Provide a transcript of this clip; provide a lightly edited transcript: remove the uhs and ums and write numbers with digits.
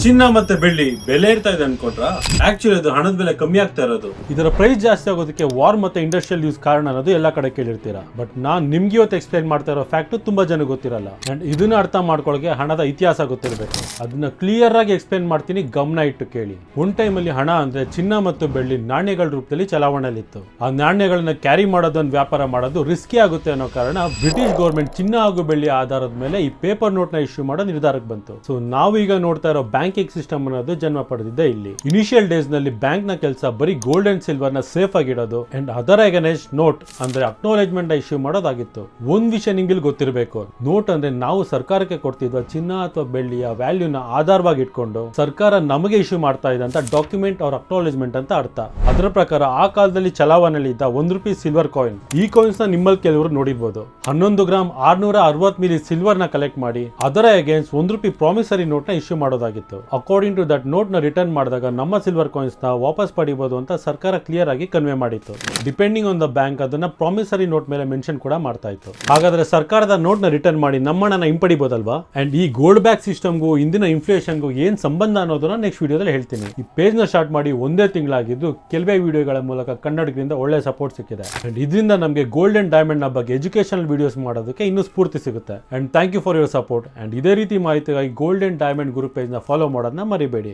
ಚಿನ್ನ ಮತ್ತೆ ಬೆಳ್ಳಿ ಬೆಲೆ ಇರ್ತಾ ಇದೆ ಅನ್ಕೊಂಡ್ರ ಆಕ್ಚುಲಿ ಅದು ಹಣದ ಬೆಲೆ ಕಮ್ಮಿ ಆಗ್ತಾ ಇರೋದು. ಇದರ ಪ್ರೈಸ್ ಜಾಸ್ತಿ ಆಗೋದಕ್ಕೆ ವಾರ್ ಮತ್ತೆ ಇಂಡಸ್ಟ್ರಿಯಲ್ ಯೂಸ್ ಕಾರಣ ಅನ್ನೋದು ಎಲ್ಲಾ ಕಡೆ ಕೇಳಿರ್ತೀರಾ. ಬಟ್ ನಾನ್ ನಿಮ್ಗೆ ಇವತ್ತು ಎಕ್ಸ್ಪ್ಲೈನ್ ಮಾಡ್ತಾ ಇರೋ ಫ್ಯಾಕ್ಟ್ ತುಂಬಾ ಜನ ಗೊತ್ತಿರಲ್ಲ. ಅಂಡ್ ಇದನ್ನ ಅರ್ಥ ಮಾಡ್ಕೊಳ್ಳೋಕೆ ಹಣದ ಇತಿಹಾಸ ಗೊತ್ತಿರಬೇಕು. ಅದನ್ನ ಕ್ಲಿಯರ್ ಆಗಿ ಎಕ್ಸ್ಪ್ಲೈನ್ ಮಾಡ್ತೀನಿ, ಗಮನ ಇಟ್ಟು ಕೇಳಿ. ಒಂದ್ ಟೈಮ್ ಅಲ್ಲಿ ಹಣ ಅಂದ್ರೆ ಚಿನ್ನ ಮತ್ತು ಬೆಳ್ಳಿ ನಾಣ್ಯಗಳ ರೂಪದಲ್ಲಿ ಚಲಾವಣೆಯಲ್ಲಿತ್ತು. ಆ ನಾಣ್ಯಗಳನ್ನ ಕ್ಯಾರಿ ಮಾಡೋದನ್ನ ವ್ಯಾಪಾರ ಮಾಡೋದು ರಿಸ್ಕಿ ಆಗುತ್ತೆ ಅನ್ನೋ ಕಾರಣ ಬ್ರಿಟಿಷ್ ಗೌರ್ಮೆಂಟ್ ಚಿನ್ನ ಹಾಗೂ ಬೆಳ್ಳಿ ಆಧಾರದ ಮೇಲೆ ಈ ಪೇಪರ್ ನೋಟ್ ನ ಇಶ್ಯೂ ಮಾಡೋ ನಿರ್ಧಾರಕ್ಕೆ ಬಂತು. ಸೊ ನಾವೀಗ ನೋಡ್ತಾ ಇರೋ ಬ್ಯಾಂಕಿಂಗ್ ಸಿಸ್ಟಮ್ ಅನ್ನೋದು ಜನ್ಮ ಪಡೆದಿದ್ದೆ ಇಲ್ಲಿ. ಇನಿಷಿಯಲ್ ಡೇಸ್ ನಲ್ಲಿ ಬ್ಯಾಂಕ್ ನ ಕೆಲಸ ಬರೀ ಗೋಲ್ಡ್ ಅಂಡ್ ಸಿಲ್ವರ್ ನ ಸೇಫ್ ಆಗಿಡೋದು ಅಂಡ್ ಅದರ್ ಅಗೇನೆಸ್ಟ್ ನೋಟ್ ಅಂದ್ರೆ ಅಕ್ನಾಲೆಜ್ಮೆಂಟ್ ಇಶ್ಯೂ ಮಾಡೋದಾಗಿತ್ತು. ಒಂದ್ ವಿಷಯ ನಿಮ್ಗೆ ಗೊತ್ತಿರಬೇಕು, ನೋಟ್ ಅಂದ್ರೆ ನಾವು ಸರ್ಕಾರಕ್ಕೆ ಕೊಡ್ತಿದ್ವ ಚಿನ್ನ ಅಥವಾ ಬೆಳ್ಳಿಯ ವ್ಯಾಲ್ಯೂನ ಆಧಾರವಾಗಿ ಇಟ್ಕೊಂಡು ಸರ್ಕಾರ ನಮಗೆ ಇಶ್ಯೂ ಮಾಡ್ತಾ ಇದೆ ಅಂತ ಡಾಕ್ಯುಮೆಂಟ್ ಅವ್ರ ಅಕ್ನಾಲೆಜ್ಮೆಂಟ್ ಅಂತ ಅರ್ಥ. ಅದರ ಪ್ರಕಾರ ಆ ಕಾಲದಲ್ಲಿ ಚಲಾವಣೆಯಲ್ಲಿ ಇದ್ದ ₹1 ಸಿಲ್ವರ್ ಕಾಯಿನ್, ಈ ಕಾಯಿನ್ಸ್ ನ ನಿಮ್ಮಲ್ಲಿ ಕೆಲವರು ನೋಡಿರ್ಬೋದು. 11 ಗ್ರಾಮ್ 660 ಮಿಲಿ ಸಿಲ್ವರ್ ನ ಕಲೆಕ್ಟ್ ಮಾಡಿ ಅದರ ಅಗೇನ್ಸ್ಟ್ ₹1 ಪ್ರಾಮಿಸರಿ ನೋಟ್ ನ ಇಶ್ಯೂ ಮಾಡೋದಾಗಿತ್ತು. ಅಕಾರ್ಡಿಂಗ್ ಟು ದಟ್ ನೋಟ್ ನ ರಿಟರ್ನ್ ಮಾಡಿದಾಗ ನಮ್ಮ ಸಿಲ್ವರ್ ಕಾಯಿನ್ಸ್ ನ ವಾಪಸ್ ಪಡಿಬಹುದು ಅಂತ ಸರ್ಕಾರ ಕ್ಲಿಯರ್ ಆಗಿ ಕನ್ವೆ ಮಾಡಿತ್ತು. ಡಿಪೆಂಡಿಂಗ್ ಆನ್ ದ ಬ್ಯಾಂಕ್ ಅದನ್ನ ಪ್ರಾಮಿಸರಿ ನೋಟ್ ಮೇಲೆ ಮೆನ್ಷನ್ ಕೂಡ ಮಾಡ್ತಾ ಇತ್ತು. ಹಾಗಾದ್ರೆ ಸರ್ಕಾರದ ನೋಟ್ ನ ರಿಟರ್ನ್ ಮಾಡಿ ನಮ್ಮ ಹಣನ ಹಿಂಪಡಿಬಹುದಲ್ವಾ? ಅಂಡ್ ಈ ಗೋಲ್ಡ್ ಬ್ಯಾಕ್ ಸಿಸ್ಟಮ್ಗೂ ಇಂದಿನ ಇನ್ಫ್ಲೇಷನ್ಗೂ ಏನ್ ಸಂಬಂಧ ಅನ್ನೋದನ್ನ ನೆಕ್ಸ್ಟ್ ವಿಡಿಯೋದಲ್ಲಿ ಹೇಳ್ತೀನಿ. ಈ ಪೇಜ್ ನ ಸ್ಟಾರ್ಟ್ ಮಾಡಿ ಒಂದೇ ತಿಂಗಳಾಗಿದ್ದು ಕೆಲವೇ ವಿಡಿಯೋಗಳ ಮೂಲಕ ಕನ್ನಡಿಗರಿಂದ ಒಳ್ಳೆ ಸಪೋರ್ಟ್ ಸಿಕ್ಕಿದೆ. ಅಂಡ್ ಇದರಿಂದ ನಮಗೆ ಗೋಲ್ಡ್ ಅಂಡ್ ಡೈಮಂಡ್ ನ ಬಗ್ಗೆ ಎಜುಕೇಶನಲ್ ವಿಡಿಯೋಸ್ ಮಾಡೋದಕ್ಕೆ ಇನ್ನೂ ಸ್ಫೂರ್ತಿ ಸಿಗುತ್ತೆ. And thank you for your support. And ಇದೇ ರೀತಿ ಮಾಹಿತಿಗಾಗಿ gold and diamond group page ನ ಫಾಲೋ ಮಾಡೋದನ್ನ ಮರಿಬೇಡಿ.